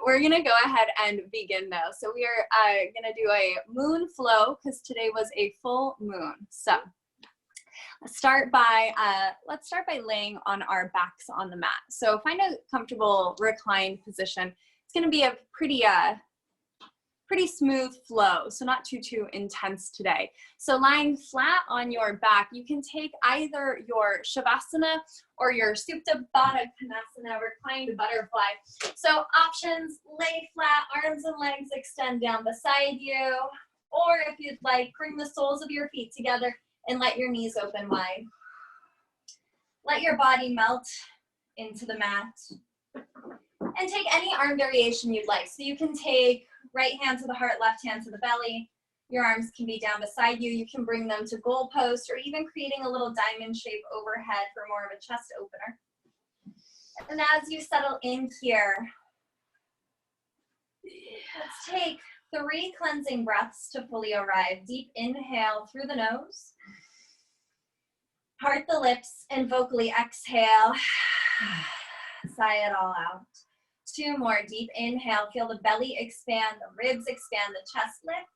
We're gonna go ahead and begin though. So we are gonna do a moon flow because today was a full moon. So let's start by laying on our backs on the mat. So find a comfortable reclined position. It's gonna be a pretty smooth flow, so not too intense today. So lying flat on your back, you can take either your Shavasana or your Supta Baddha Konasana, reclined butterfly. So options: lay flat, arms and legs extend down beside you, or if you'd like, bring the soles of your feet together and let your knees open wide. Let your body melt into the mat. And take any arm variation you'd like. So you can take right hand to the heart, left hand to the belly. Your arms can be down beside you. You can bring them to goalpost or even creating a little diamond shape overhead for more of a chest opener. And as you settle in here, let's take 3 cleansing breaths to fully arrive. Deep inhale through the nose. Part the lips and vocally exhale. Sigh it all out. 2 more. Deep inhale. Feel the belly expand, the ribs expand, the chest lift.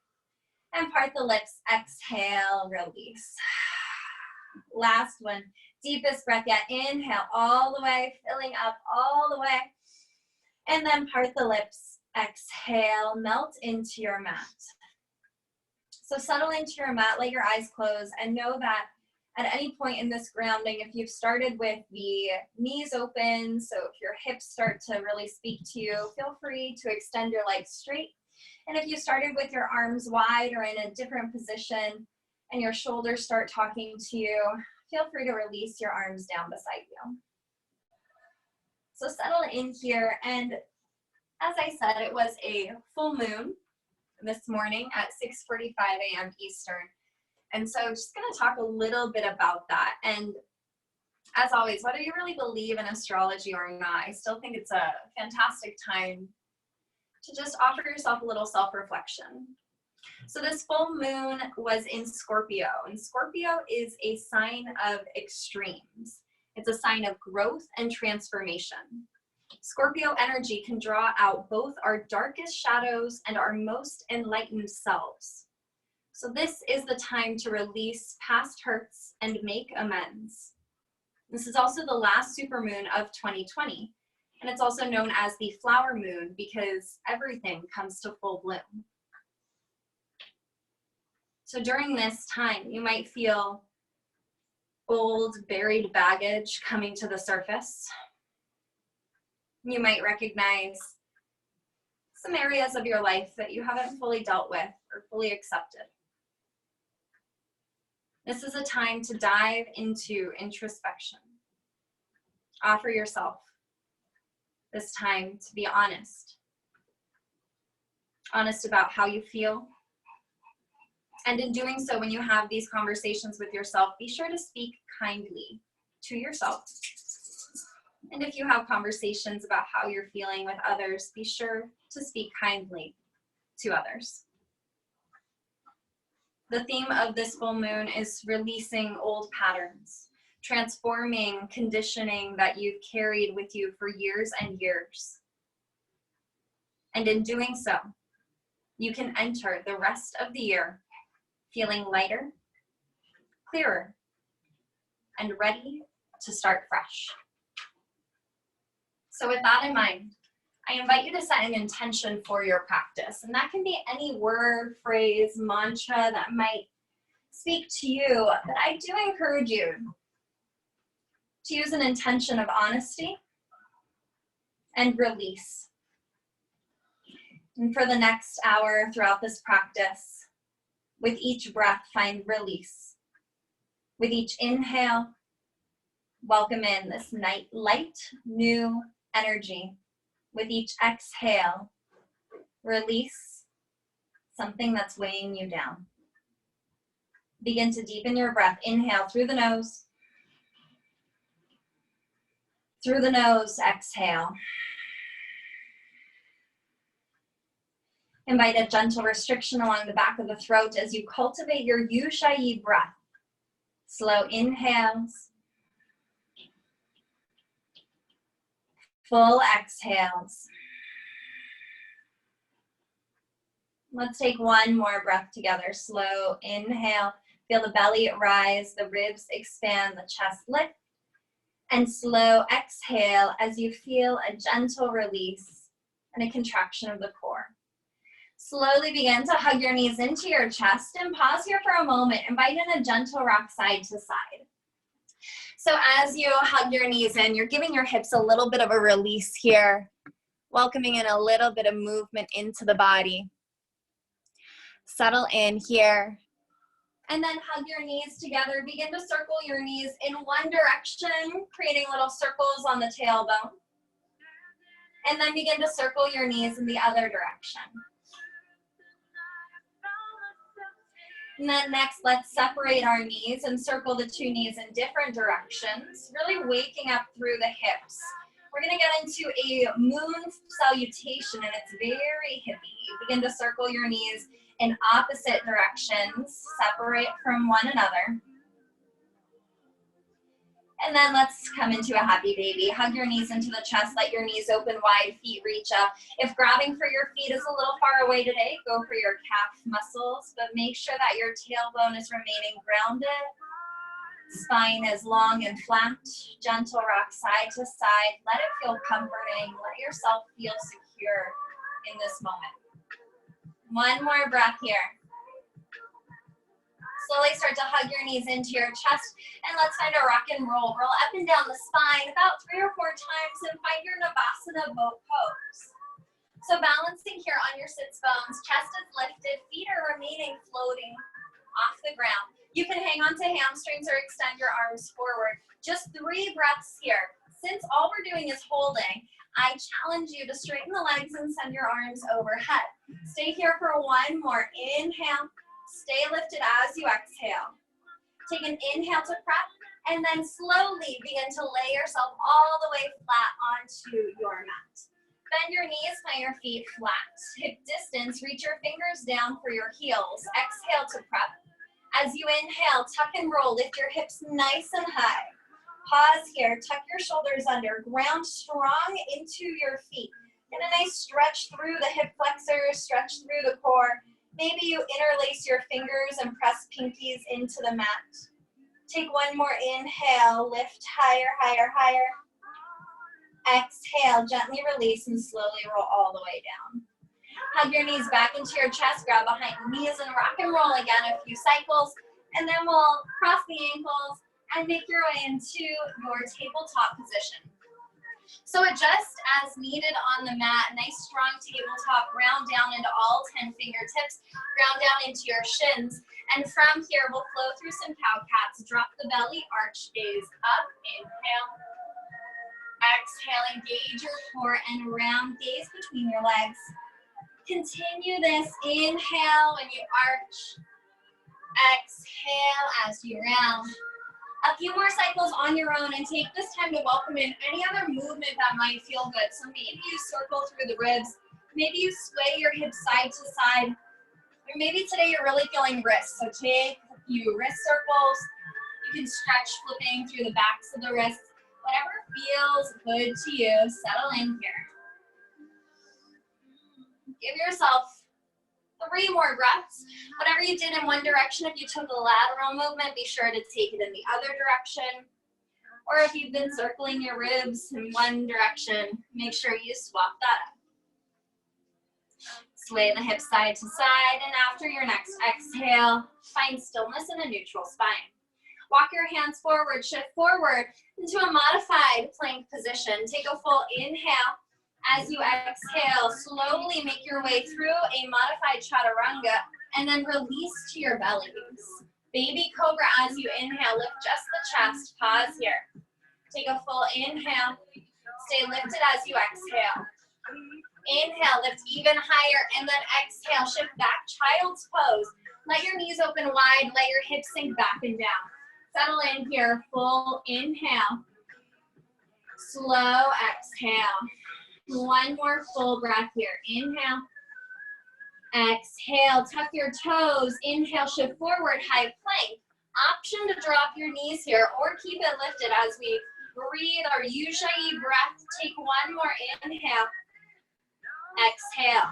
And part the lips. Exhale, release. Last one. Deepest breath yet. Inhale all the way, filling up all the way. And then part the lips. Exhale, melt into your mat. So settle into your mat, let your eyes close, and know that at any point in this grounding, if you've started with the knees open, so if your hips start to really speak to you, feel free to extend your legs straight. And if you started with your arms wide or in a different position and your shoulders start talking to you, feel free to release your arms down beside you. So settle in here, and as I said, it was a full moon this morning at 6:45 a.m. Eastern. And so just going to talk a little bit about that. And as always, whether you really believe in astrology or not, I still think it's a fantastic time to just offer yourself a little self-reflection. So this full moon was in Scorpio, and Scorpio is a sign of extremes. It's a sign of growth and transformation. Scorpio energy can draw out both our darkest shadows and our most enlightened selves. So this is the time to release past hurts and make amends. This is also the last supermoon of 2020, and it's also known as the flower moon because everything comes to full bloom. So during this time, you might feel old, buried baggage coming to the surface. You might recognize some areas of your life that you haven't fully dealt with or fully accepted. This is a time to dive into introspection. Offer yourself this time to be honest. Honest about how you feel. And in doing so, when you have these conversations with yourself, be sure to speak kindly to yourself. And if you have conversations about how you're feeling with others, be sure to speak kindly to others. The theme of this full moon is releasing old patterns, transforming conditioning that you've carried with you for years and years. And in doing so, you can enter the rest of the year feeling lighter, clearer, and ready to start fresh. So with that in mind, I invite you to set an intention for your practice. And that can be any word, phrase, mantra that might speak to you. But I do encourage you to use an intention of honesty and release. And for the next hour throughout this practice, with each breath, find release. With each inhale, welcome in this light, new energy. With each exhale, release something that's weighing you down. Begin to deepen your breath. Inhale through the nose. Through the nose, exhale. Invite a gentle restriction along the back of the throat as you cultivate your Ujjayi breath. Slow inhales. Full exhales. Let's take one more breath together. Slow inhale. Feel the belly rise, the ribs expand, the chest lift. And slow exhale as you feel a gentle release and a contraction of the core. Slowly begin to hug your knees into your chest and pause here for a moment. Invite in a gentle rock side to side. So as you hug your knees in, you're giving your hips a little bit of a release here, welcoming in a little bit of movement into the body. Settle in here. And then hug your knees together. Begin to circle your knees in one direction, creating little circles on the tailbone. And then begin to circle your knees in the other direction. And then next, let's separate our knees and circle the two knees in different directions, really waking up through the hips. We're gonna get into a moon salutation, and it's very hippie. Begin to circle your knees in opposite directions, separate from one another. And then let's come into a happy baby. Hug your knees into the chest, let your knees open wide, feet reach up. If grabbing for your feet is a little far away today, go for your calf muscles, but make sure that your tailbone is remaining grounded. Spine is long and flat. Gentle rock side to side. Let it feel comforting. Let yourself feel secure in this moment. One more breath here. Slowly start to hug your knees into your chest, and let's find a rock and roll. Roll up and down the spine about 3 or 4 times and find your Navasana boat pose. So balancing here on your sits bones, chest is lifted, feet are remaining floating off the ground. You can hang on to hamstrings or extend your arms forward. Just 3 breaths here. Since all we're doing is holding, I challenge you to straighten the legs and send your arms overhead. Stay here for one more. Inhale. Stay lifted as you exhale. Take an inhale to prep, and then slowly begin to lay yourself all the way flat onto your mat. Bend your knees, plant your feet flat. Hip distance, reach your fingers down for your heels. Exhale to prep. As you inhale, tuck and roll, lift your hips nice and high. Pause here, tuck your shoulders under, ground strong into your feet. Get a nice stretch through the hip flexors, stretch through the core. Maybe you interlace your fingers and press pinkies into the mat. Take one more inhale, lift higher, higher, higher. Exhale, gently release and slowly roll all the way down. Hug your knees back into your chest, grab behind the knees and rock and roll again a few cycles. And then we'll cross the ankles and make your way into your tabletop position. So adjust as needed on the mat. Nice strong tabletop. Ground down into all 10 fingertips. Ground down into your shins. And from here, we'll flow through some cow cats. Drop the belly, arch gaze up. Inhale. Exhale, engage your core and round gaze between your legs. Continue this. Inhale when you arch. Exhale as you round. A few more cycles on your own, and take this time to welcome in any other movement that might feel good. So maybe you circle through the ribs, maybe you sway your hips side to side, or maybe today you're really feeling wrists. So take a few wrist circles. You can stretch flipping through the backs of the wrists. Whatever feels good to you, settle in here. Give yourself 3 more breaths. Whatever you did in one direction, if you took a lateral movement, be sure to take it in the other direction. Or if you've been circling your ribs in one direction, make sure you swap that up. Sway the hips side to side, and after your next exhale, find stillness in a neutral spine. Walk your hands forward, shift forward into a modified plank position. Take a full inhale. As you exhale, slowly make your way through a modified chaturanga and then release to your bellies. Baby cobra as you inhale, lift just the chest, pause here. Take a full inhale, stay lifted as you exhale. Inhale, lift even higher, and then exhale, shift back, child's pose. Let your knees open wide, let your hips sink back and down. Settle in here, full inhale, slow exhale. One more full breath here. Inhale. Exhale. Tuck your toes. Inhale. Shift forward. High plank. Option to drop your knees here or keep it lifted as we breathe our Ujjayi breath. Take one more inhale. Exhale.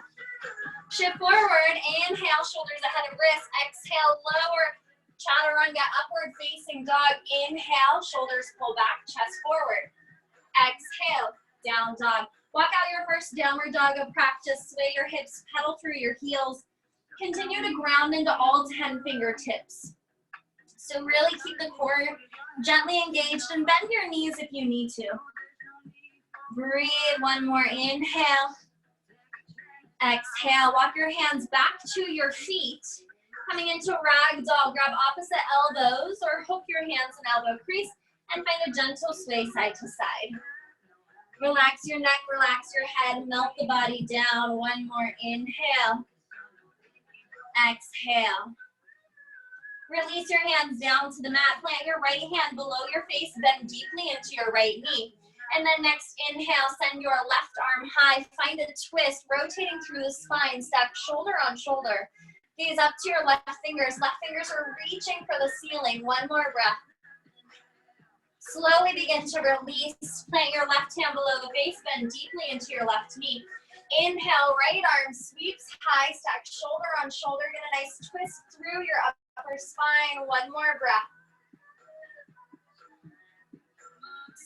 Shift forward, inhale, shoulders ahead of wrists. Exhale, lower, chaturanga, upward facing dog. Inhale, shoulders pull back, chest forward. Exhale, down dog. Walk out your first downward dog of practice. Sway your hips, pedal through your heels. Continue to ground into all 10 fingertips. So really keep the core gently engaged and bend your knees if you need to. Breathe, one more inhale. Exhale, walk your hands back to your feet. Coming into ragdoll, grab opposite elbows or hook your hands in elbow crease and find a gentle sway side to side. Relax your neck, relax your head, melt the body down. One more inhale. Exhale. Release your hands down to the mat. Plant your right hand below your face, bend deeply into your right knee. And then next inhale, send your left arm high. Find a twist, rotating through the spine. Stack shoulder on shoulder. Gaze up to your left fingers. Left fingers are reaching for the ceiling. One more breath. Slowly begin to release. Plant your left hand below the face, bend deeply into your left knee. Inhale, right arm sweeps high, stack shoulder on shoulder. Get a nice twist through your upper spine. One more breath.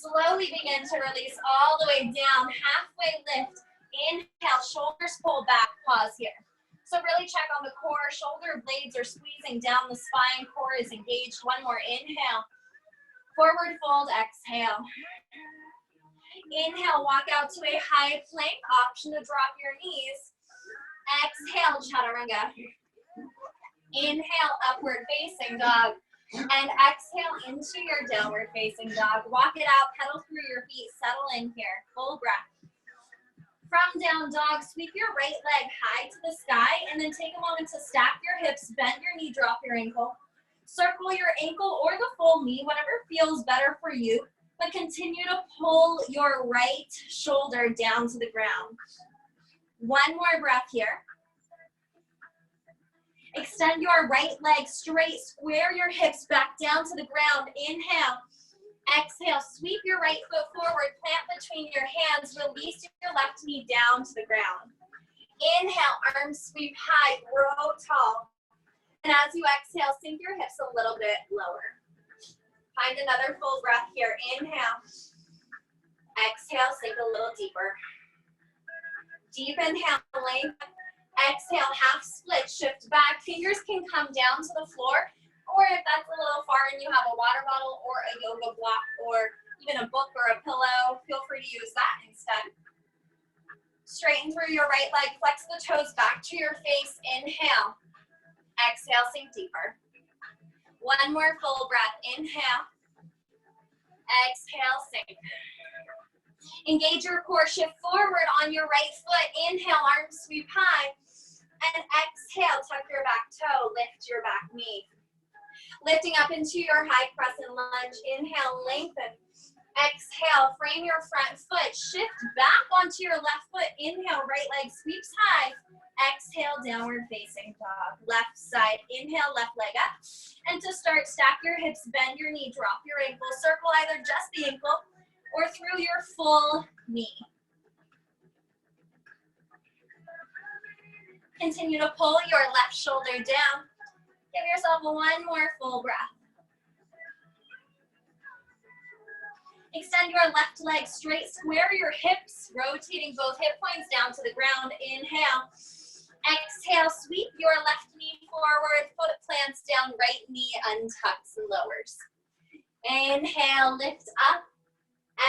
Slowly begin to release all the way down, halfway lift. Inhale, shoulders pull back, pause here. So really check on the core, shoulder blades are squeezing down the spine, core is engaged. One more inhale. Forward fold, exhale. Inhale, walk out to a high plank, option to drop your knees. Exhale, chaturanga. Inhale, upward facing dog. And exhale into your downward facing dog. Walk it out, pedal through your feet, settle in here. Full breath. From down dog, sweep your right leg high to the sky and then take a moment to stack your hips, bend your knee, drop your ankle. Circle your ankle or the full knee, whatever feels better for you, but continue to pull your right shoulder down to the ground. One more breath here. Extend your right leg straight, square your hips back down to the ground. Inhale. Exhale, sweep your right foot forward, plant between your hands, release your left knee down to the ground. Inhale, arms sweep high, grow tall. And as you exhale, sink your hips a little bit lower. Find another full breath here. Inhale. Exhale, sink a little deeper. Deep inhale, length. Exhale, half split, shift back. Fingers can come down to the floor, or if that's a little far and you have a water bottle or a yoga block or even a book or a pillow, feel free to use that instead. Straighten through your right leg, flex the toes back to your face. Inhale. Exhale, sink deeper. One more full breath. Inhale. Exhale, sink. Engage your core, shift forward on your right foot. Inhale, arms sweep high. And exhale, tuck your back toe, lift your back knee. Lifting up into your high crescent lunge. Inhale, lengthen. Exhale, frame your front foot. Shift back onto your left foot. Inhale, right leg sweeps high. Exhale, downward facing dog. Left side, inhale, left leg up. And to start, stack your hips, bend your knee, drop your ankle. Circle either just the ankle or through your full knee. Continue to pull your left shoulder down. Give yourself one more full breath. Extend your left leg straight, square your hips, rotating both hip points down to the ground. Inhale. Exhale, sweep your left knee forward, foot plants down, right knee untucks and lowers. Inhale, lift up.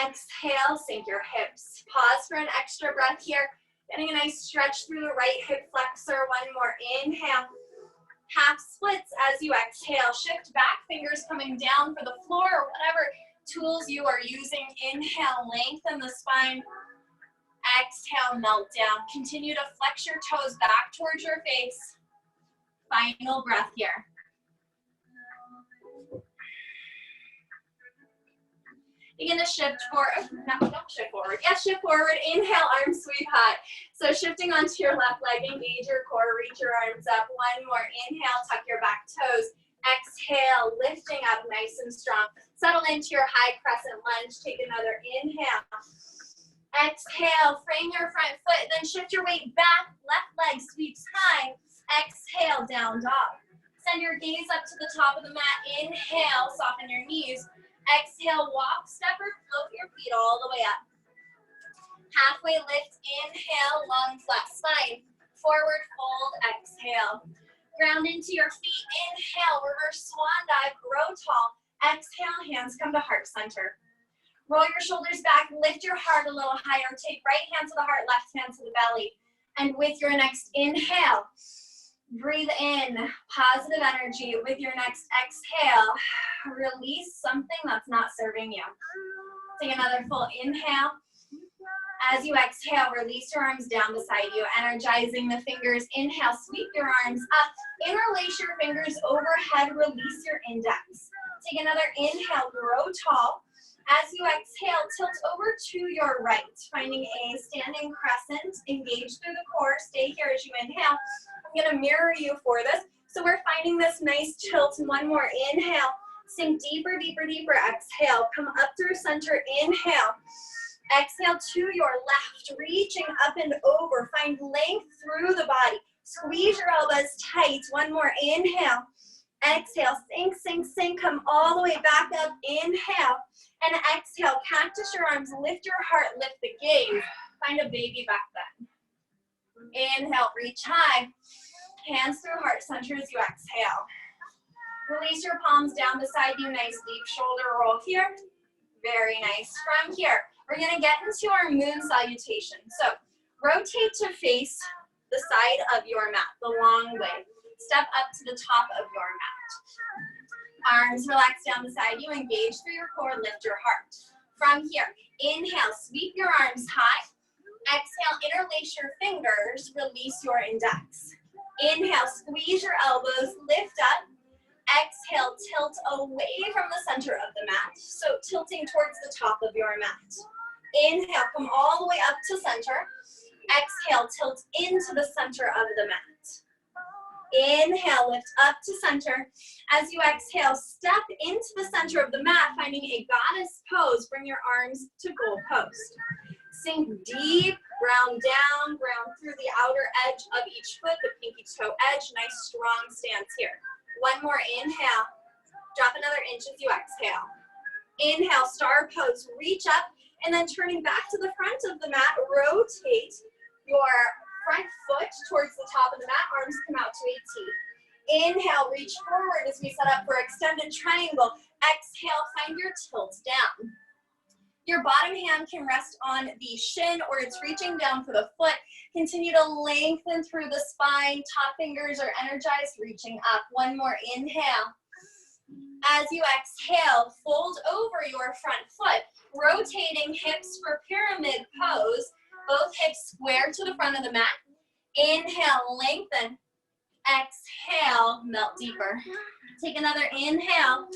Exhale, sink your hips. Pause for an extra breath here. Getting a nice stretch through the right hip flexor. One more inhale. Half splits as you exhale. Shift back, fingers coming down for the floor or whatever tools you are using. Inhale, lengthen the spine. Exhale, melt down. Continue to flex your toes back towards your face. Final breath here. Begin to shift forward. No, don't shift forward. Yes, shift forward. Inhale, arms sweep high. So shifting onto your left leg, engage your core, reach your arms up. One more. Inhale, tuck your back toes. Exhale, lifting up nice and strong. Settle into your high crescent lunge. Take another inhale. Exhale, frame your front foot, then shift your weight back, left leg sweeps high. Exhale, down dog. Send your gaze up to the top of the mat. Inhale, soften your knees. Exhale, walk, step, or float your feet all the way up. Halfway lift, inhale, long flat spine. Forward fold, exhale. Ground into your feet, inhale, reverse swan dive, grow tall. Exhale, hands come to heart center. Roll your shoulders back, lift your heart a little higher. Take right hand to the heart, left hand to the belly. And with your next inhale, breathe in positive energy. With your next exhale, release something that's not serving you. Take another full inhale. As you exhale, release your arms down beside you, energizing the fingers. Inhale, sweep your arms up. Interlace your fingers overhead, release your index. Take another inhale, grow tall. As you exhale, tilt over to your right, finding a standing crescent. Engage through the core. Stay here as you inhale. I'm going to mirror you for this. So we're finding this nice tilt. One more inhale. Sink deeper, deeper, deeper. Exhale. Come up through center. Inhale. Exhale to your left, reaching up and over. Find length through the body. Squeeze your elbows tight. One more inhale. Exhale, sink, sink, sink. Come all the way back up. Inhale. And exhale, cactus your arms. Lift your heart, lift the gaze. Find a baby back then. Inhale, reach high. Hands through heart center as you exhale. Release your palms down beside you. Nice deep shoulder roll here. Very nice. From here, we're going to get into our moon salutation. So rotate to face the side of your mat, the long way. Step up to the top of your mat. Arms relax down beside you. Engage through your core. Lift your heart. From here, inhale, sweep your arms high. Exhale, interlace your fingers. Release your index. Inhale, squeeze your elbows. Lift up. Exhale, tilt away from the center of the mat. So tilting towards the top of your mat. Inhale, come all the way up to center. Exhale, tilt into the center of the mat. Inhale, lift up to center. As you exhale, step into the center of the mat, finding a goddess pose. Bring your arms to goal post. Sink deep, ground down, ground through the outer edge of each foot, the pinky toe edge. Nice strong stance here. One more inhale. Drop another inch as you exhale. Inhale, star pose. Reach up, and then turning back to the front of the mat, rotate your front foot towards the top of the mat. Arms come out to a T. Inhale, reach forward as we set up for extended triangle. Exhale, find your tilt down. Your bottom hand can rest on the shin or it's reaching down for the foot. Continue to lengthen through the spine. Top fingers are energized, reaching up. One more inhale. As you exhale, fold over your front foot, rotating hips for pyramid pose. Both hips square to the front of the mat. Inhale, lengthen. Exhale, melt deeper. Take another inhale.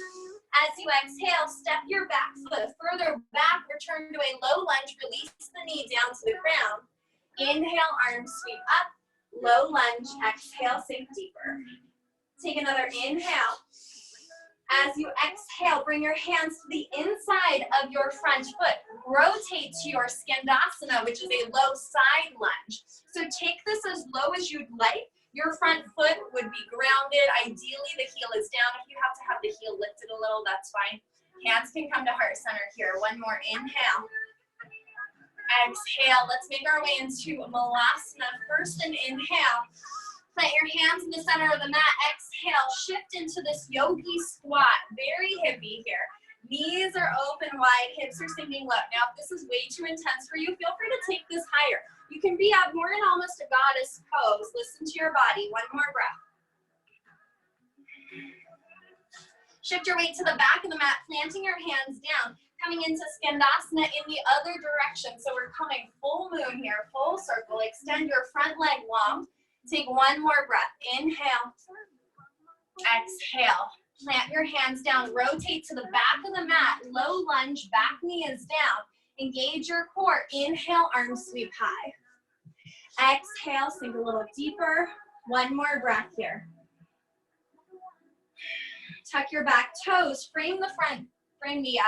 As you exhale, step your back foot further back. Return to a low lunge. Release the knee down to the ground. Inhale, arms sweep up. Low lunge. Exhale, sink deeper. Take another inhale. As you exhale, bring your hands to the inside of your front foot. Rotate to your skandasana, which is a low side lunge. So take this as low as you'd like. Your front foot would be grounded. Ideally, the heel is down. If you have to have the heel lifted a little, that's fine. Hands can come to heart center here. One more inhale. Exhale. Let's make our way into Malasana. First an inhale. Plant your hands in the center of the mat. Exhale, shift into this yogi squat. Very hippie here. Knees are open wide, hips are sinking low. Now, if this is way too intense for you, feel free to take this higher. You can be up more in almost a goddess pose. Listen to your body. One more breath. Shift your weight to the back of the mat, planting your hands down, coming into skandasana in the other direction. So we're coming full moon here, full circle. Extend your front leg long. Take one more breath. Inhale. Exhale. Plant your hands down. Rotate to the back of the mat. Low lunge. Back knee is down. Engage your core. Inhale. Arms sweep high. Exhale. Sink a little deeper. One more breath here. Tuck your back toes. Frame the front. Frame the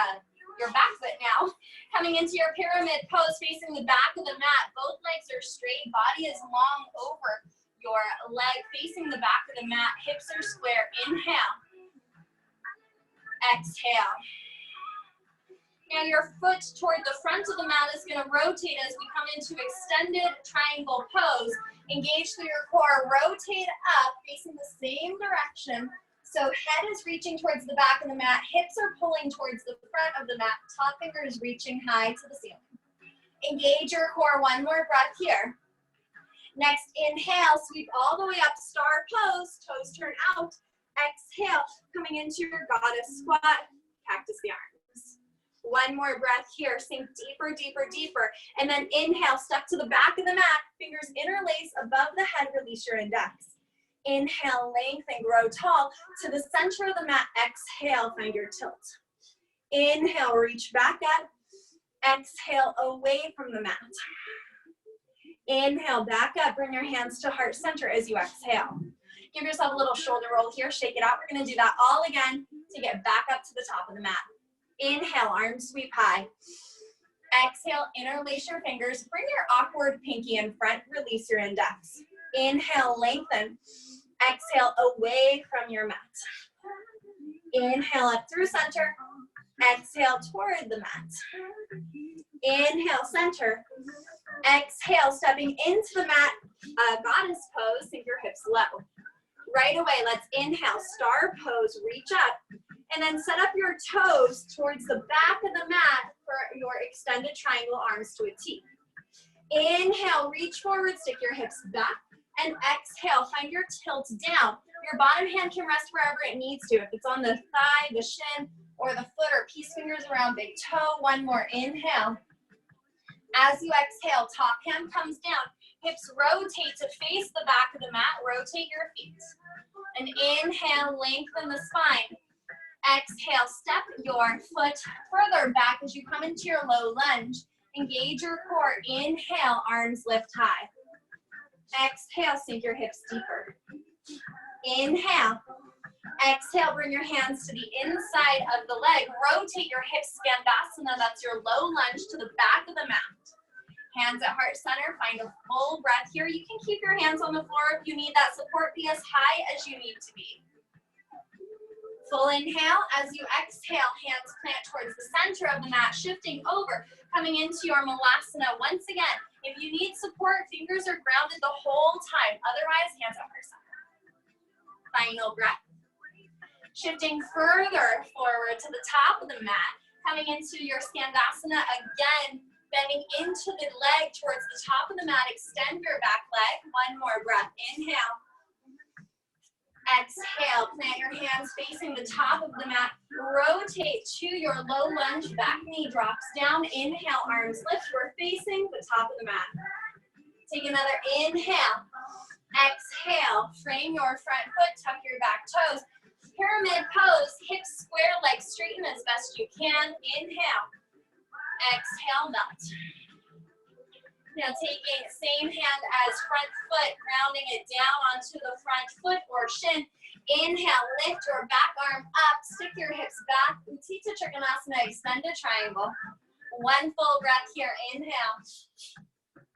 your back foot now. Coming into your pyramid pose, facing the back of the mat. Both legs are straight, body is long over your leg, facing the back of the mat. Hips are square. Inhale. Exhale. Now your foot toward the front of the mat is going to rotate as we come into extended triangle pose. Engage through your core, rotate up, facing the same direction. So head is reaching towards the back of the mat, hips are pulling towards the front of the mat, top fingers reaching high to the ceiling. Engage your core, one more breath here. Next, inhale, sweep all the way up, star pose, toes turn out. Exhale, coming into your goddess squat, cactus the arms. One more breath here, sink deeper, deeper, deeper. And then inhale, step to the back of the mat, fingers interlace above the head, release your index. Inhale, lengthen, grow tall. To the center of the mat, exhale, find your tilt. Inhale, reach back up. Exhale, away from the mat. Inhale, back up, bring your hands to heart center as you exhale. Give yourself a little shoulder roll here, shake it out. We're gonna do that all again to get back up to the top of the mat. Inhale, arms sweep high. Exhale, interlace your fingers. Bring your awkward pinky in front, release your index. Inhale, lengthen. Exhale, away from your mat. Inhale, up through center. Exhale, toward the mat. Inhale, center. Exhale, stepping into the mat, goddess pose, sink your hips low. Right away, let's inhale, star pose, reach up, and then set up your toes towards the back of the mat for your extended triangle arms to a T. Inhale, reach forward, stick your hips back, and exhale, find your tilt down. Your bottom hand can rest wherever it needs to. If it's on the thigh, the shin, or the foot, or peace fingers around big toe. One more, inhale. As you exhale, top hand comes down. Hips rotate to face the back of the mat. Rotate your feet. And inhale, lengthen the spine. Exhale, step your foot further back as you come into your low lunge. Engage your core. Inhale, arms lift high. Exhale, sink your hips deeper. Inhale. Exhale, bring your hands to the inside of the leg. Rotate your hips, Skandasana. That's your low lunge to the back of the mat. Hands at heart center. Find a full breath here. You can keep your hands on the floor if you need that support. Be as high as you need to be. Full inhale. As you exhale, hands plant towards the center of the mat, shifting over, coming into your Malasana. Once again, if you need support, fingers are grounded the whole time. Otherwise, hands at heart center. Final breath. Shifting further forward to the top of the mat, coming into your Skandasana again, bending into the leg towards the top of the mat. Extend your back leg. One more breath. Inhale. Exhale. Plant your hands facing the top of the mat. Rotate to your low lunge. Back knee drops down. Inhale. Arms lift. We're facing the top of the mat. Take another inhale. Exhale. Frame your front foot. Tuck your back toes. Pyramid pose, hips square, legs straighten as best you can. Inhale. Exhale, melt. Now taking same hand as front foot, grounding it down onto the front foot or shin. Inhale, lift your back arm up, stick your hips back. Utthita Trikonasana, extended triangle. One full breath here. Inhale.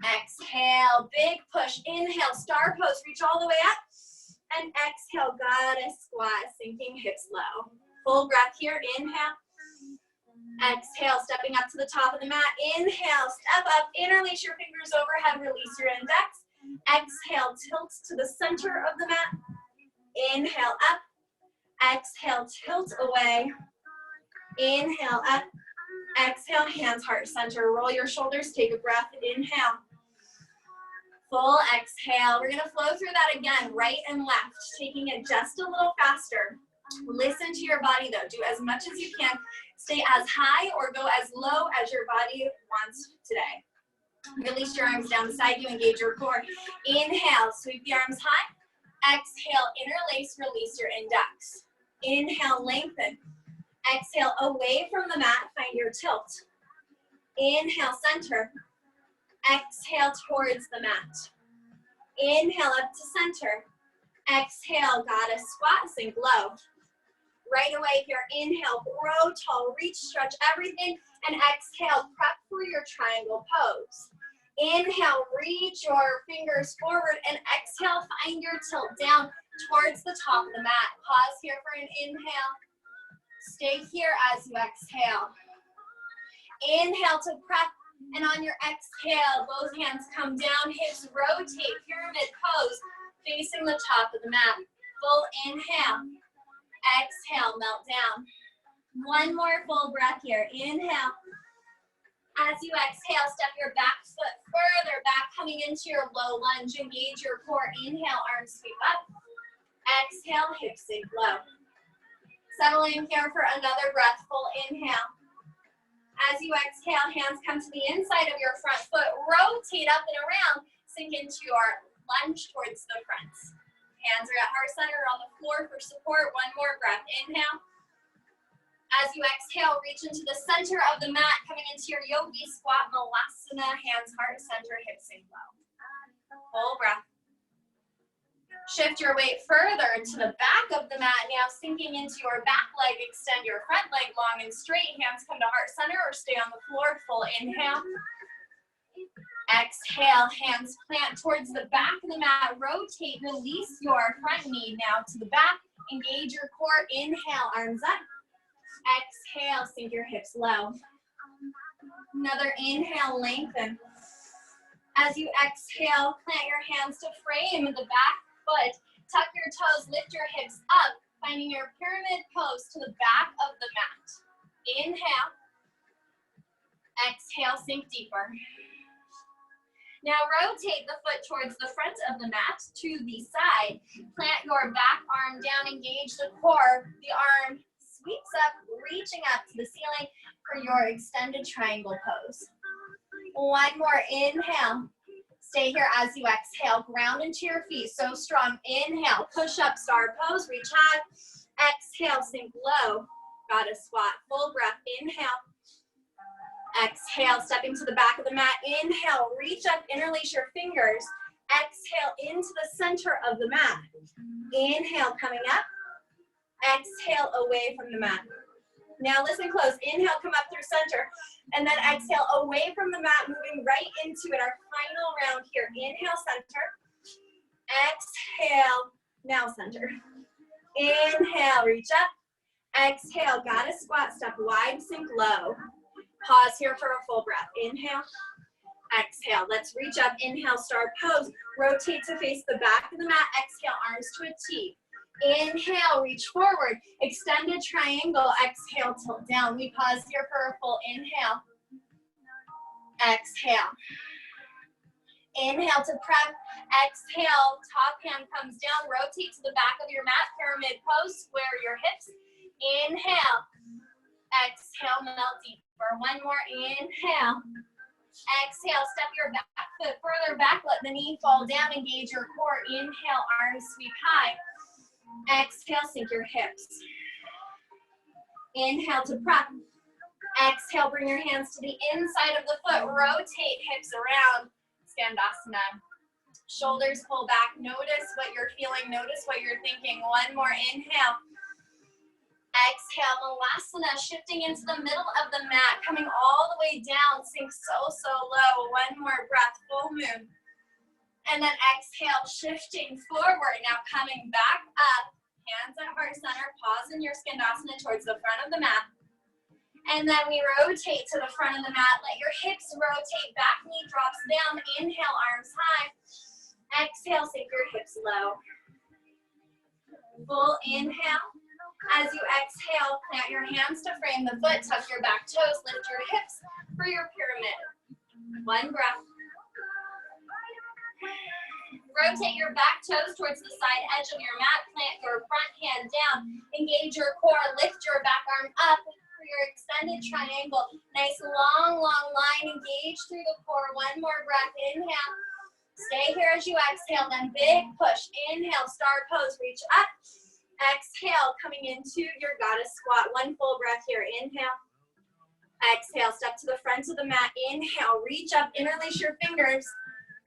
Exhale, big push. Inhale, star pose, reach all the way up. And exhale, goddess squat, sinking hips low. Full breath here, inhale. Exhale, stepping up to the top of the mat. Inhale, step up, interlace your fingers overhead, release your index. Exhale, tilt to the center of the mat. Inhale, up. Exhale, tilt away. Inhale, up. Exhale, hands heart center. Roll your shoulders, take a breath, inhale. Full exhale. We're gonna flow through that again, right and left, taking it just a little faster. Listen to your body though. Do as much as you can. Stay as high or go as low as your body wants today. Release your arms down beside you, engage your core. Inhale, sweep the arms high. Exhale, interlace, release your index. Inhale, lengthen. Exhale, away from the mat, find your tilt. Inhale, center. Exhale towards the mat. Inhale up to center. Exhale, goddess squat, sink low. right away here. Inhale, grow tall, reach, stretch everything, and exhale, prep for your triangle pose. Inhale, reach your fingers forward, and exhale, find your tilt down towards the top of the mat. Pause here for an inhale. Stay here as you exhale. Inhale to prep, and on your exhale, both hands come down, hips rotate, pyramid pose, facing the top of the mat. Full inhale. Exhale, melt down. One more full breath here. Inhale. As you exhale, step your back foot further back, coming into your low lunge. Engage your core. Inhale, arms sweep up. Exhale, hips sink low. Settle in here for another breath. Full inhale. As you exhale, hands come to the inside of your front foot. Rotate up and around. Sink into your lunge towards the front. Hands are at heart center or on the floor for support. One more breath. Inhale. As you exhale, reach into the center of the mat, coming into your yogi squat, malasana, hands heart center, hips sink low. Full breath. Shift your weight further to the back of the mat, now sinking into your back leg. Extend your front leg long and straight. Hands come to heart center or stay on the floor. Full inhale. Exhale, hands plant towards the back of the mat. Rotate, release your front knee now to the back. Engage your core. Inhale, arms up. Exhale, sink your hips low. Another inhale, lengthen. As you exhale, plant your hands to frame the back foot. Tuck your toes, lift your hips up, finding your pyramid pose to the back of the mat. Inhale. Exhale, sink deeper. Now rotate the foot towards the front of the mat to the side. Plant your back arm down, engage the core. The arm sweeps up, reaching up to the ceiling for your extended triangle pose. One more inhale. Stay here as you exhale. Ground into your feet, so strong. Inhale, push up, star pose, reach high. Exhale, sink low. Goddess squat, full breath. Inhale. Exhale, stepping to the back of the mat. Inhale, reach up, interlace your fingers. Exhale, into the center of the mat. Inhale, coming up. Exhale, away from the mat. Now listen close. Inhale, come up through center. And then exhale, away from the mat, moving right into it. Our final round here. Inhale, center. Exhale, now center. Inhale, reach up. Exhale, goddess squat, step wide, sink low. Pause here for a full breath. Inhale. Exhale. Let's reach up. Inhale, star pose. Rotate to face the back of the mat. Exhale, arms to a T. Inhale, reach forward. Extended triangle. Exhale, tilt down. We pause here for a full inhale. Exhale. Inhale to prep. Exhale, top hand comes down. Rotate to the back of your mat. Pyramid pose. Square your hips. Inhale. Exhale, melt deeper. One more inhale. Exhale, step your back foot further back. Let the knee fall down. Engage your core. Inhale, arms sweep high. Exhale, sink your hips. Inhale to prep. Exhale, bring your hands to the inside of the foot. Rotate hips around. Skandasana. Shoulders pull back. Notice what you're feeling. Notice what you're thinking. One more inhale. Exhale, malasana, shifting into the middle of the mat, coming all the way down, sink so low. One more breath, full moon. And then exhale, shifting forward, now coming back up, hands at heart center, pause in your skandasana towards the front of the mat. And then we rotate to the front of the mat, let your hips rotate, back knee drops down, inhale, arms high. Exhale, sink your hips low. Full inhale. As you exhale, plant your hands to frame the foot, tuck your back toes, lift your hips for your pyramid. One breath. Rotate your back toes towards the side edge of your mat, plant your front hand down, engage your core, lift your back arm up for your extended triangle. Nice long line, engage through the core. One more breath, inhale. Stay here as you exhale, then big push. Inhale, star pose, reach up. Exhale, coming into your goddess squat. One full breath here. Inhale. Exhale, step to the front of the mat. Inhale, reach up, interlace your fingers.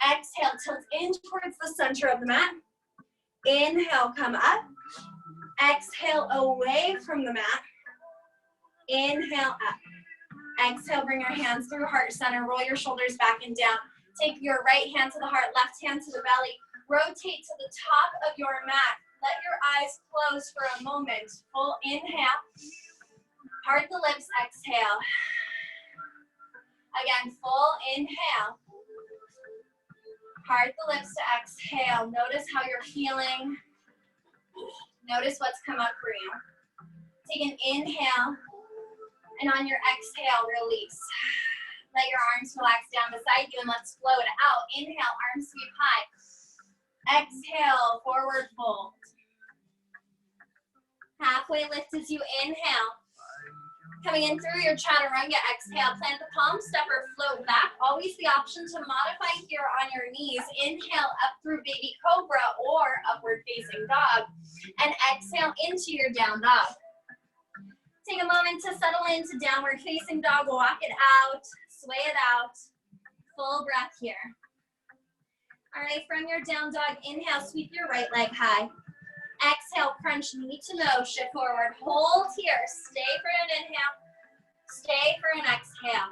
Exhale, tilt in towards the center of the mat. Inhale, come up. Exhale away from the mat. Inhale up. Exhale, bring your hands through heart center. Roll your shoulders back and down. Take your right hand to the heart, left hand to the belly. Rotate to the top of your mat. Let your eyes close for a moment. Full inhale. Part the lips, exhale. Again, full inhale. Part the lips to exhale. Notice how you're feeling. Notice what's come up for you. Take an inhale, and on your exhale, release. Let your arms relax down beside you, and let's float out. Inhale, arms sweep high. Exhale, forward fold. Halfway lift as you inhale. Coming in through your chaturanga, exhale. Plant the palm, step or float back. Always the option to modify here on your knees. Inhale up through baby cobra or upward facing dog. And exhale into your down dog. Take a moment to settle into downward facing dog. Walk it out, sway it out. Full breath here. All right, from your down dog, inhale, sweep your right leg high. Exhale, crunch knee to nose, shift forward. Hold here, stay for an inhale, stay for an exhale.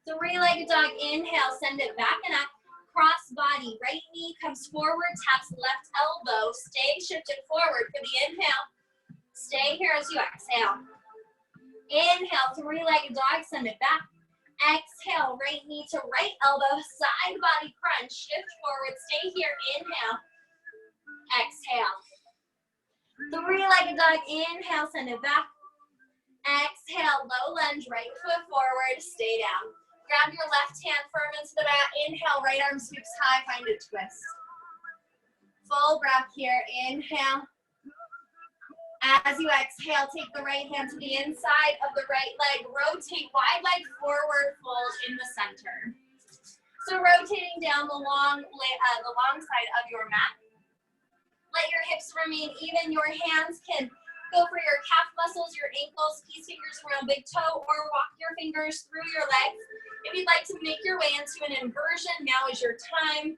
Three-legged dog, inhale, send it back and up. Cross body, right knee comes forward, taps left elbow. Stay shifted forward for the inhale. Stay here as you exhale. Inhale, three-legged dog, send it back. Exhale, right knee to right elbow, side body crunch, shift forward, stay here, inhale. Exhale. Three-legged dog, inhale, send it back. Exhale, low lunge, right foot forward, stay down. Grab your left hand firm into the mat. Inhale, right arm sweeps high, find a twist. Full breath here, inhale. As you exhale, take the right hand to the inside of the right leg. Rotate, wide leg forward, fold in the center. So rotating down the long side of your mat. Let your hips remain even. Your hands can go for your calf muscles, your ankles, peace fingers around big toe, or walk your fingers through your legs. If you'd like to make your way into an inversion, now is your time.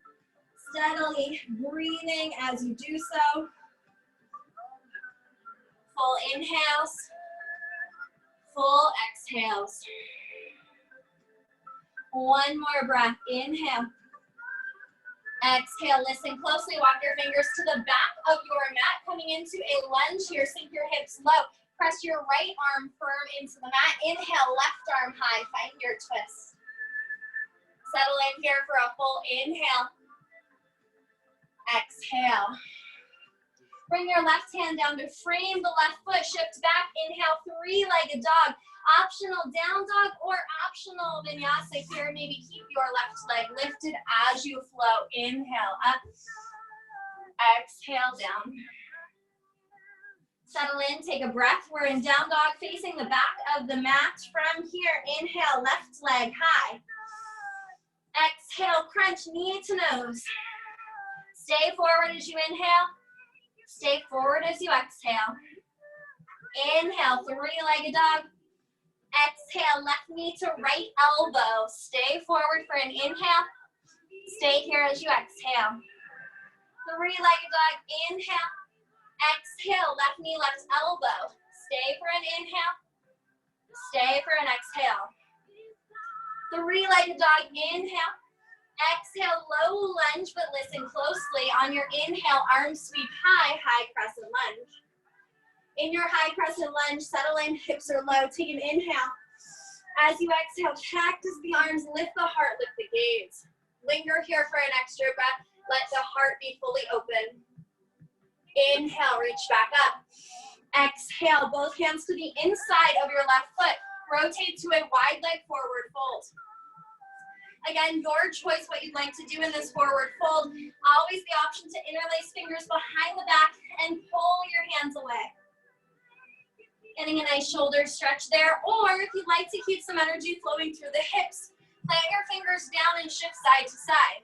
Steadily breathing as you do so. Full inhales, full exhales. One more breath, inhale. Exhale, listen closely, walk your fingers to the back of your mat, coming into a lunge here, sink your hips low. Press your right arm firm into the mat. Inhale, left arm high, find your twist. Settle in here for a full inhale. Exhale. Bring your left hand down to frame the left foot, shift back, inhale, three-legged dog. Optional down dog or optional vinyasa here. Maybe keep your left leg lifted as you flow. Inhale up, exhale down. Settle in, take a breath. We're in down dog facing the back of the mat. From here, inhale, left leg high. Exhale, crunch knee to nose. Stay forward as you inhale. Stay forward as you exhale. Inhale, three-legged dog. Exhale, left knee to right elbow. Stay forward for an inhale. Stay here as you exhale. Three-legged dog, inhale. Exhale, left knee, left elbow. Stay for an inhale. Stay for an exhale. Three-legged dog, inhale. Exhale, low lunge, but listen closely. On your inhale, arms sweep high, high crescent lunge. In your high crescent lunge, settle in, hips are low. Take an inhale. As you exhale, cactus the arms, lift the heart, lift the gaze. Linger here for an extra breath. Let the heart be fully open. Inhale, reach back up. Exhale, both hands to the inside of your left foot. Rotate to a wide leg forward fold. Again, your choice what you'd like to do in this forward fold. Always the option to interlace fingers behind the back and pull your hands away. Getting a nice shoulder stretch there. Or if you'd like to keep some energy flowing through the hips, plant your fingers down and shift side to side.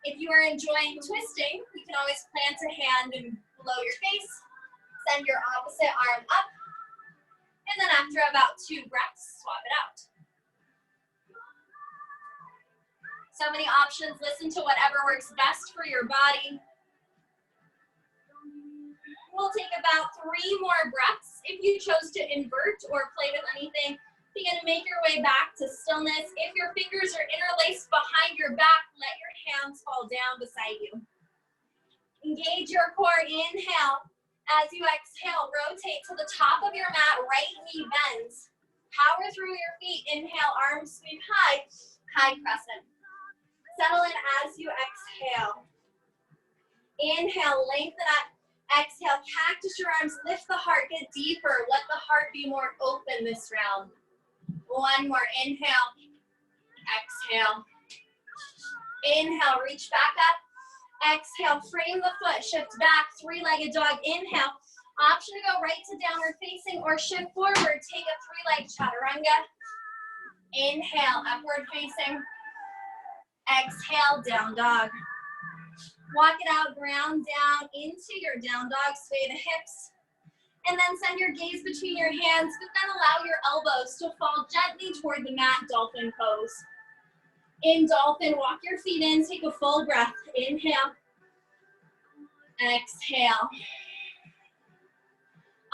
If you are enjoying twisting, you can always plant a hand below your face. Send your opposite arm up. And then after about 2 breaths, swap it out. So many options. Listen to whatever works best for your body. We'll take about 3 more breaths. If you chose to invert or play with anything, begin to make your way back to stillness. If your fingers are interlaced behind your back, let your hands fall down beside you. Engage your core, inhale. As you exhale, rotate to the top of your mat, right knee bends. Power through your feet, inhale, arms sweep high, high crescent. Settle in as you exhale. Inhale, lengthen up. Exhale, cactus your arms, lift the heart, get deeper. Let the heart be more open this round. 1 more, inhale, exhale. Inhale, reach back up. Exhale, frame the foot, shift back, 3-legged dog. Inhale, option to go right to downward facing or shift forward, take a 3-leg chaturanga. Inhale, upward facing. Exhale, down dog. Walk it out, ground down into your down dog, sway the hips. And then send your gaze between your hands, but then allow your elbows to fall gently toward the mat, dolphin pose. In dolphin, walk your feet in, take a full breath. Inhale. Exhale.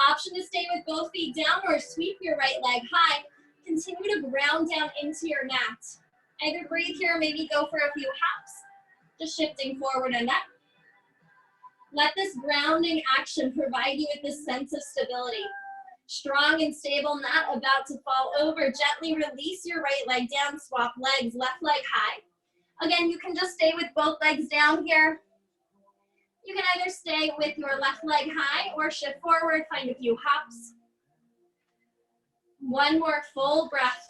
Option to stay with both feet down or sweep your right leg high. Continue to ground down into your mat. Either breathe here, maybe go for a few hops. Just shifting forward and up. Let this grounding action provide you with this sense of stability. Strong and stable, not about to fall over. Gently release your right leg down, swap legs, left leg high. Again, you can just stay with both legs down here. You can either stay with your left leg high or shift forward, find a few hops. 1 more full breath.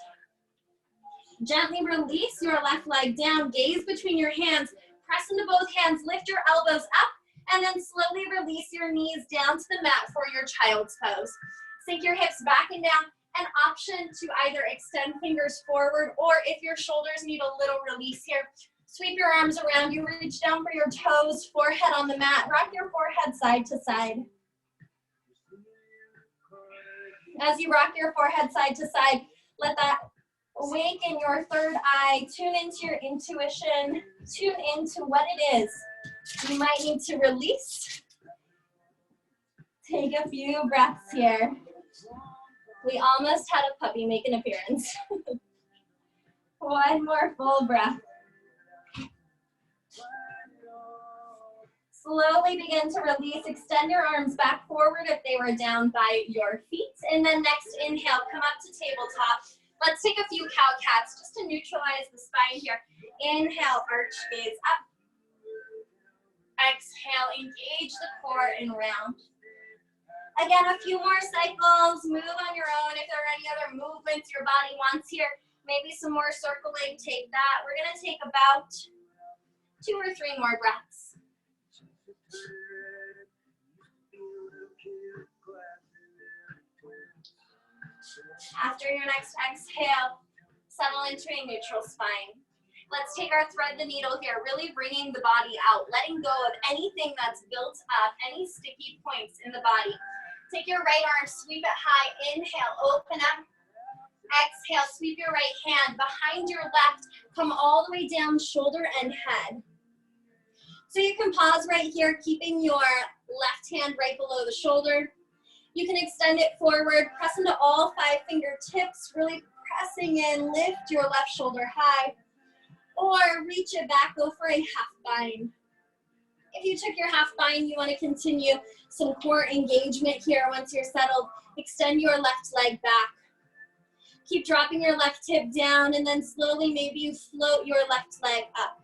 Gently release your left leg down, gaze between your hands, press into both hands, lift your elbows up, and then slowly release your knees down to the mat for your child's pose. Sink your hips back and down, an option to either extend fingers forward or if your shoulders need a little release here, sweep your arms around you, reach down for your toes, forehead on the mat, rock your forehead side to side. As you rock your forehead side to side, let that awaken your third eye, tune into your intuition, tune into what it is you might need to release. Take a few breaths here. We almost had a puppy make an appearance. 1 more full breath. Slowly begin to release. Extend your arms back forward if they were down by your feet. And then next inhale, come up to tabletop. Let's take a few cow-cats just to neutralize the spine here. Inhale, arch gaze up. Exhale, engage the core and round. Again, a few more cycles. Move on your own. If there are any other movements your body wants here, maybe some more circling, take that. We're going to take about 2 or 3 more breaths. After your next exhale, settle into a neutral spine. Let's take our thread the needle here, really bringing the body out, letting go of anything that's built up, any sticky points in the body. Take your right arm, sweep it high, inhale, open up. Exhale, sweep your right hand behind your left, come all the way down, shoulder and head. So you can pause right here, keeping your left hand right below the shoulder. You can extend it forward, press into all 5 fingertips, really pressing in, lift your left shoulder high. Or reach it back, go for a half bind. If you took your half bind, you want to continue some core engagement here. Once you're settled, extend your left leg back. Keep dropping your left hip down, and then slowly maybe you float your left leg up.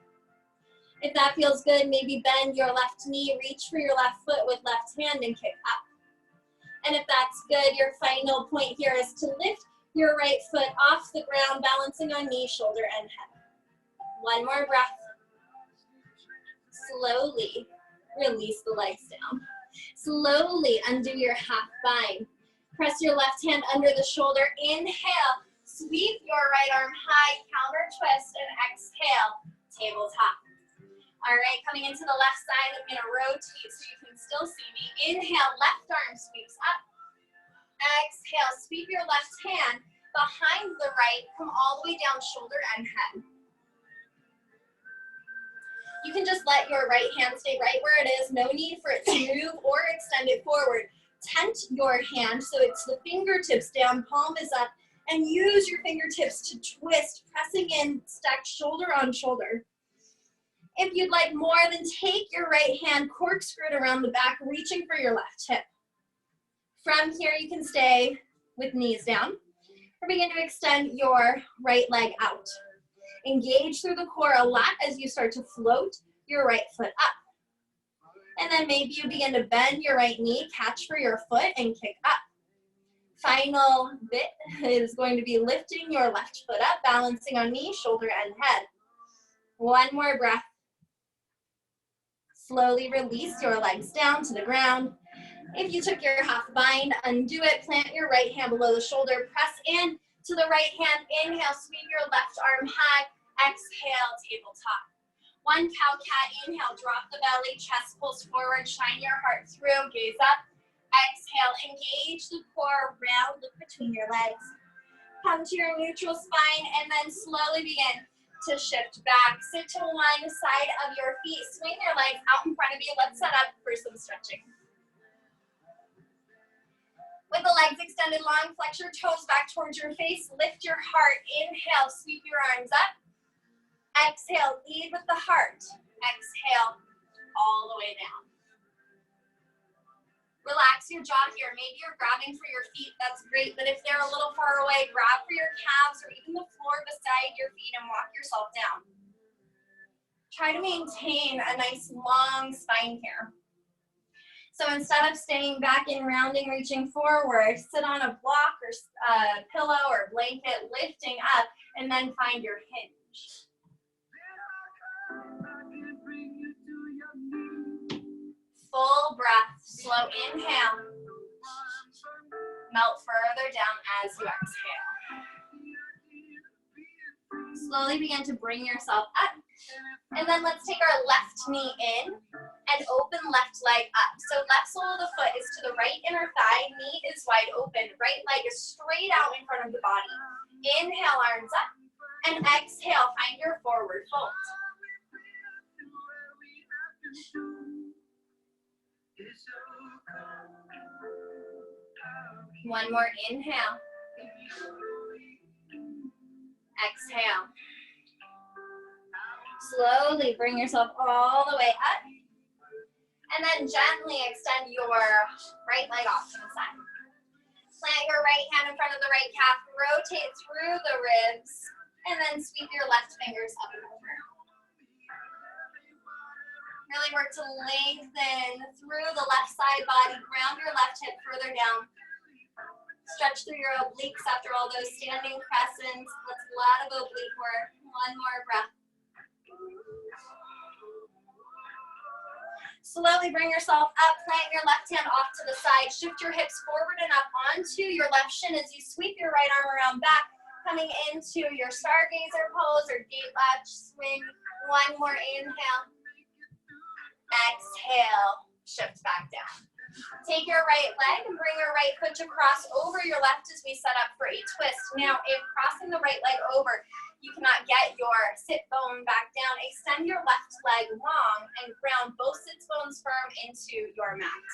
If that feels good, maybe bend your left knee, reach for your left foot with left hand and kick up. And if that's good, your final point here is to lift your right foot off the ground, balancing on knee, shoulder, and head. 1 more breath. Slowly release the legs down. Slowly undo your half bind. Press your left hand under the shoulder. Inhale, sweep your right arm high, counter twist, and exhale, tabletop. All right, coming into the left side, I'm gonna rotate so you can still see me. Inhale, left arm sweeps up. Exhale, sweep your left hand behind the right, come all the way down, shoulder and head. You can just let your right hand stay right where it is. No need for it to move or extend it forward. Tent your hand so it's the fingertips down, palm is up, and use your fingertips to twist, pressing in, stacked shoulder on shoulder. If you'd like more, then take your right hand, corkscrew it around the back, reaching for your left hip. From here, you can stay with knees down, or begin to extend your right leg out. Engage through the core a lot as you start to float your right foot up. And then maybe you begin to bend your right knee, catch for your foot, and kick up. Final bit is going to be lifting your left foot up, balancing on knee, shoulder, and head. One more breath. Slowly release your legs down to the ground. If you took your half bind, undo it. Plant your right hand below the shoulder. Press in to the right hand. Inhale, sweep your left arm high. Exhale, tabletop. One cow cat. Inhale, drop the belly. Chest pulls forward. Shine your heart through. Gaze up. Exhale, engage the core. Round, look between your legs. Come to your neutral spine and then slowly begin to shift back. Sit to one side of your feet. Swing your legs out in front of you. Let's set up for some stretching. With the legs extended long, flex your toes back towards your face. Lift your heart. Inhale, sweep your arms up. Exhale, lead with the heart. Exhale, all the way down. Relax your jaw here. Maybe you're grabbing for your feet. That's great. But if they're a little far away, grab for your calves or even the floor beside your feet and walk yourself down. Try to maintain a nice long spine here. So instead of staying back and rounding, reaching forward, sit on a block or a pillow or blanket, lifting up, and then find your hinge. Full breath, slow inhale. Melt further down as you exhale. Slowly begin to bring yourself up. And then let's take our left knee in and open left leg up. So left sole of the foot is to the right inner thigh, knee is wide open, right leg is straight out in front of the body. Inhale, arms up, and exhale, find your forward fold. One more inhale. Exhale. Slowly bring yourself all the way up. And then gently extend your right leg off to the side. Plant your right hand in front of the right calf. Rotate through the ribs. And then sweep your left fingers up and over. Really work to lengthen through the left side body. Ground your left hip further down. Stretch through your obliques after all those standing crescents. That's a lot of oblique work. One more breath. Slowly bring yourself up. Plant your left hand off to the side. Shift your hips forward and up onto your left shin as you sweep your right arm around back. Coming into your stargazer pose or gate latch swing. One more inhale. Exhale. Shift back down. Take your right leg and bring your right foot to cross over your left as we set up for a twist. Now, if crossing the right leg over, you cannot get your sit bone back down, extend your left leg long and ground both sits bones firm into your mat.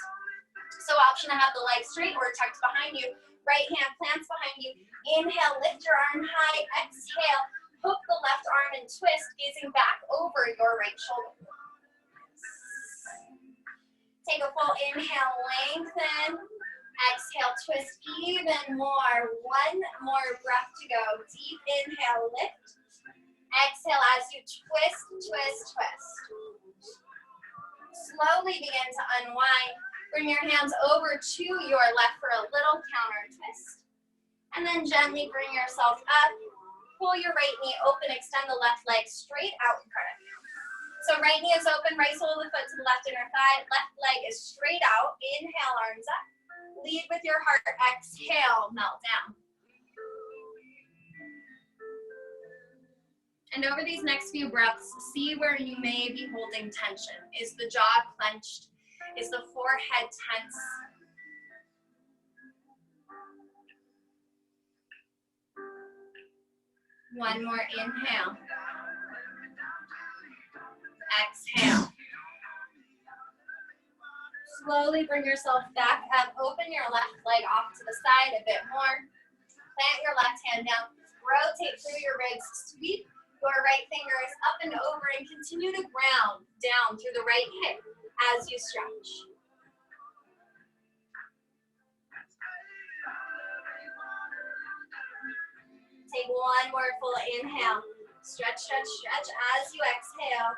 So option to have the leg straight or tucked behind you. Right hand plants behind you. Inhale, lift your arm high. Exhale, hook the left arm and twist, gazing back over your right shoulder. Take a full inhale, lengthen. Exhale, twist even more. One more breath to go. Deep inhale, lift. Exhale as you twist, twist, twist. Slowly begin to unwind. Bring your hands over to your left for a little counter twist. And then gently bring yourself up. Pull your right knee open, extend the left leg straight out in front of you. So right knee is open, right sole of the foot to the left inner thigh. Left leg is straight out. Inhale, arms up. Lead with your heart. Exhale, melt down. And over these next few breaths, see where you may be holding tension. Is the jaw clenched? Is the forehead tense? One more inhale. Exhale. Slowly bring yourself back up. Open your left leg off to the side a bit more. Plant your left hand down. Rotate through your ribs. Sweep your right fingers up and over and continue to ground down through the right hip as you stretch. Take one more full inhale. Stretch, stretch, stretch as you exhale.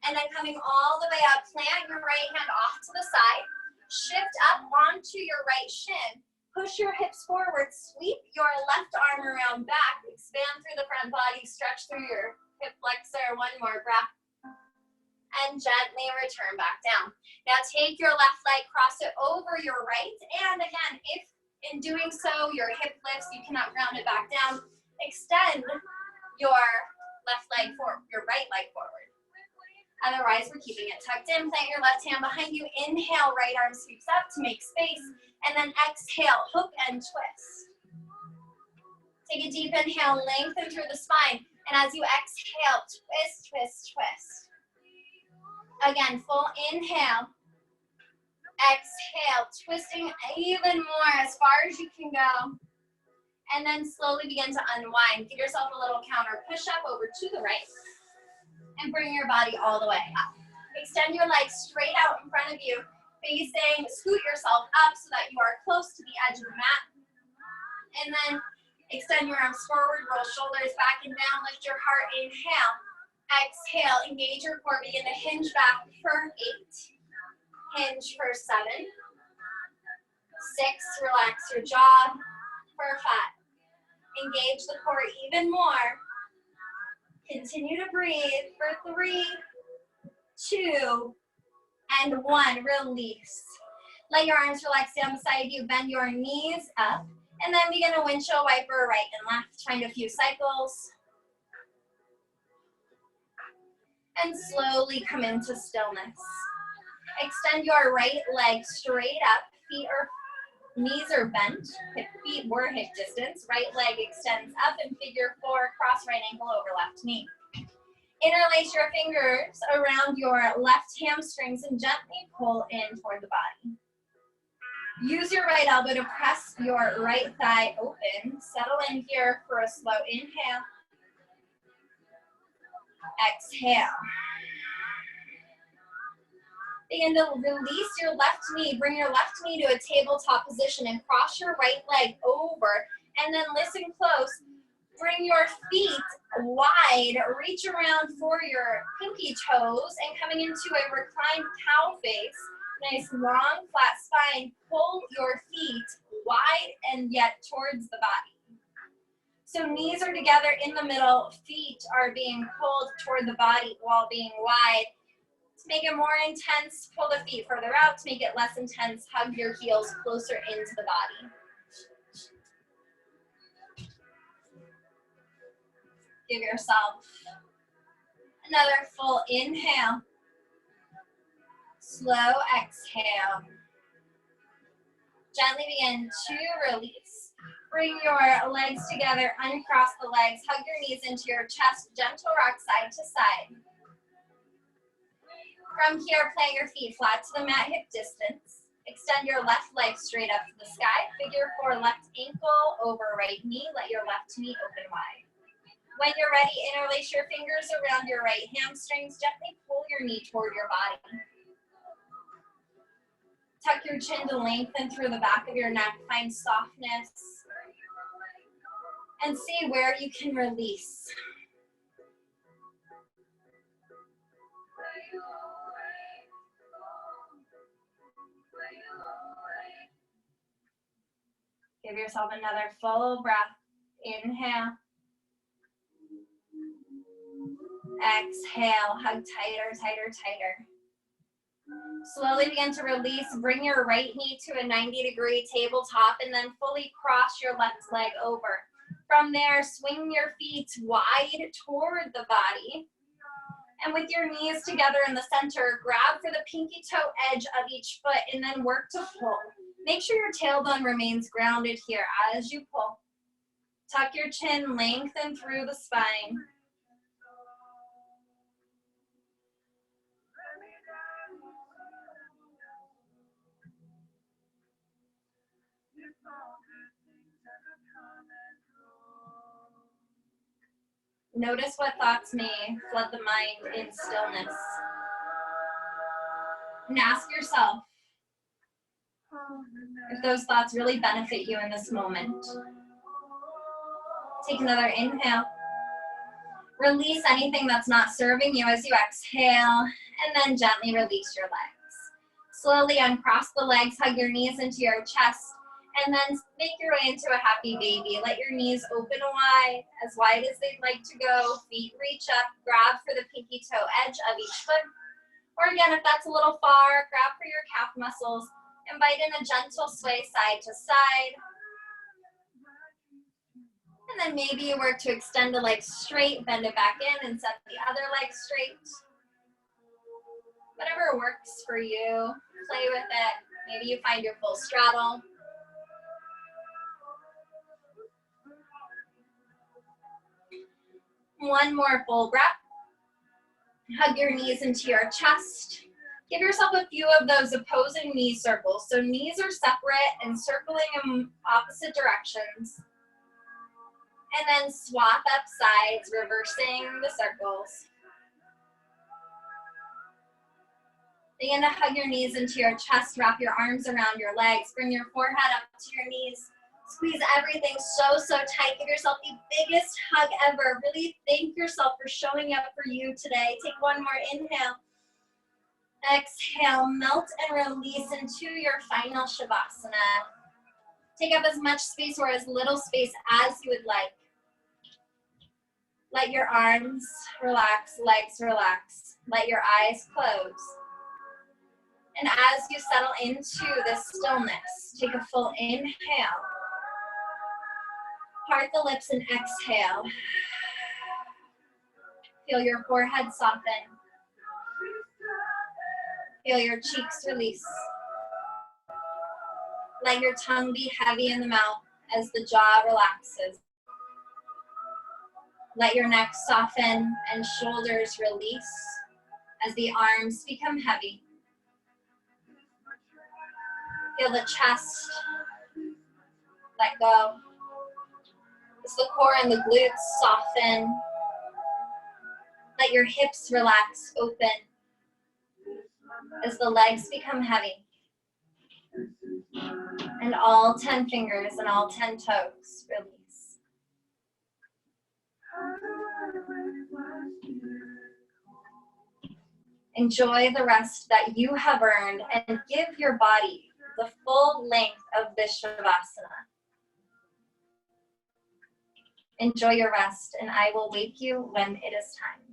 And then coming all the way up, plant your right hand off to the side. Shift up onto your right shin. Push your hips forward. Sweep your left arm around back. Expand through the front body. Stretch through your hip flexor. One more breath. And gently return back down. Now take your left leg, cross it over your right. And again, if in doing so your hip lifts, you cannot ground it back down, extend your left leg forward, your right leg forward. Otherwise, we're keeping it tucked in. Plant your left hand behind you. Inhale, right arm sweeps up to make space. And then exhale, hook and twist. Take a deep inhale, lengthen through the spine. And as you exhale, twist, twist, twist. Again, full inhale. Exhale, twisting even more as far as you can go. And then slowly begin to unwind. Give yourself a little counter push up over to the right. And bring your body all the way up. Extend your legs straight out in front of you, facing, scoot yourself up so that you are close to the edge of the mat. And then extend your arms forward, roll shoulders back and down, lift your heart, inhale. Exhale, engage your core, begin to hinge back for 8. Hinge for 7. 6, relax your jaw for 5. Engage the core even more. Continue to breathe for 3, 2, and 1. Release. Let your arms relax down beside you. Bend your knees up. And then begin a windshield wiper right and left. Find a few cycles. And slowly come into stillness. Extend your right leg straight up. Knees are bent, feet were hip distance. Right leg extends up in figure 4, cross right ankle over left knee. Interlace your fingers around your left hamstrings and gently pull in toward the body. Use your right elbow to press your right thigh open. Settle in here for a slow inhale. Exhale. Begin to release your left knee. Bring your left knee to a tabletop position and cross your right leg over. And then listen close. Bring your feet wide. Reach around for your pinky toes. And coming into a reclined cow face. Nice long flat spine. Pull your feet wide and yet towards the body. So knees are together in the middle. Feet are being pulled toward the body while being wide. To make it more intense, pull the feet further out. To make it less intense, hug your heels closer into the body. Give yourself another full inhale. Slow exhale. Gently begin to release. Bring your legs together, uncross the legs, hug your knees into your chest, gentle rock side to side. From here, plant your feet flat to the mat, hip distance. Extend your left leg straight up to the sky. Figure 4, left ankle over right knee. Let your left knee open wide. When you're ready, interlace your fingers around your right hamstrings. Gently pull your knee toward your body. Tuck your chin to lengthen through the back of your neck. Find softness. And see where you can release. Give yourself another full breath. Inhale. Exhale. Hug tighter, tighter, tighter. Slowly begin to release. Bring your right knee to a 90-degree tabletop and then fully cross your left leg over. From there, swing your feet wide toward the body. And with your knees together in the center, grab for the pinky toe edge of each foot and then work to pull. Make sure your tailbone remains grounded here as you pull. Tuck your chin, lengthen through the spine. Notice what thoughts may flood the mind in stillness. And ask yourself if those thoughts really benefit you in this moment. Take another inhale. Release anything that's not serving you as you exhale, and then gently release your legs. Slowly uncross the legs, hug your knees into your chest, and then make your way into a happy baby. Let your knees open as wide as they'd like to go. Feet reach up, grab for the pinky toe edge of each foot. Or again, if that's a little far, grab for your calf muscles. Invite in a gentle sway side to side. And then maybe you work to extend the leg straight, bend it back in, and set the other leg straight. Whatever works for you, play with it. Maybe you find your full straddle. One more full breath. Hug your knees into your chest. Give yourself a few of those opposing knee circles. So knees are separate and circling in opposite directions. And then swap up sides, reversing the circles. Begin to hug your knees into your chest. Wrap your arms around your legs. Bring your forehead up to your knees. Squeeze everything so tight. Give yourself the biggest hug ever. Really thank yourself for showing up for you today. Take one more inhale. Exhale, melt and release into your final Shavasana. Take up as much space or as little space as you would like. Let your arms relax, legs relax. Let your eyes close. And as you settle into this stillness, take a full inhale. Part the lips and exhale. Feel your forehead soften. Feel your cheeks release. Let your tongue be heavy in the mouth as the jaw relaxes. Let your neck soften and shoulders release as the arms become heavy. Feel the chest let go. As the core and the glutes soften. Let your hips relax, open. As the legs become heavy. And all 10 fingers and all 10 toes release. Enjoy the rest that you have earned and give your body the full length of this Shavasana. Enjoy your rest, and I will wake you when it is time.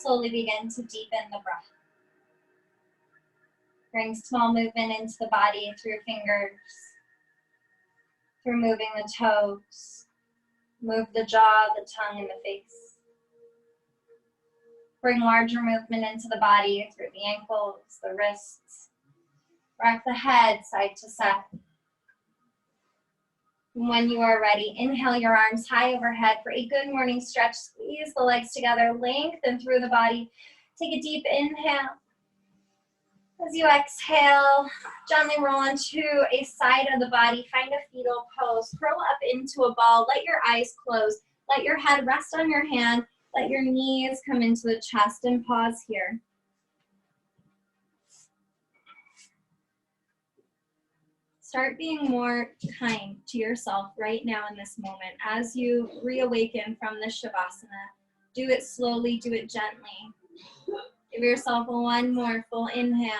Slowly begin to deepen the breath. Bring small movement into the body through fingers, through moving the toes. Move the jaw, the tongue, and the face. Bring larger movement into the body through the ankles, the wrists. Rock the head side to side. When you are ready, inhale your arms high overhead for a good morning stretch. Squeeze the legs together, lengthen through the body. Take a deep inhale. As you exhale, gently roll onto a side of the body. Find a fetal pose. Curl up into a ball. Let your eyes close. Let your head rest on your hand. Let your knees come into the chest and pause here. Start being more kind to yourself right now in this moment as you reawaken from the Shavasana. Do it slowly, do it gently. Give yourself one more full inhale.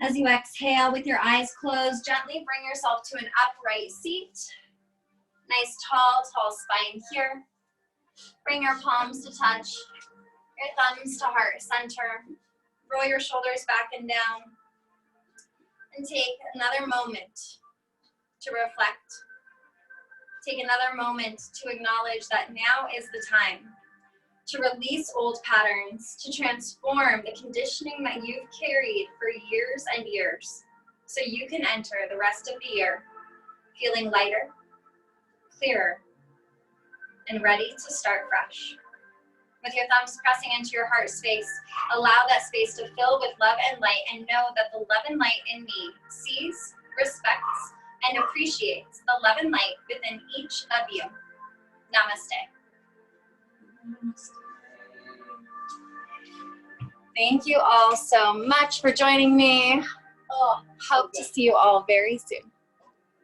As you exhale with your eyes closed, gently bring yourself to an upright seat. Nice tall spine here. Bring your palms to touch, your thumbs to heart center. Roll your shoulders back and down. And take another moment to reflect. Take another moment to acknowledge that now is the time to release old patterns, to transform the conditioning that you've carried for years and years, so you can enter the rest of the year feeling lighter, clearer, and ready to start fresh. With your thumbs pressing into your heart space, allow that space to fill with love and light, and know that the love and light in me sees, respects, and appreciates the love and light within each of you. Namaste. Thank you all so much for joining me. Hope to see you all very soon.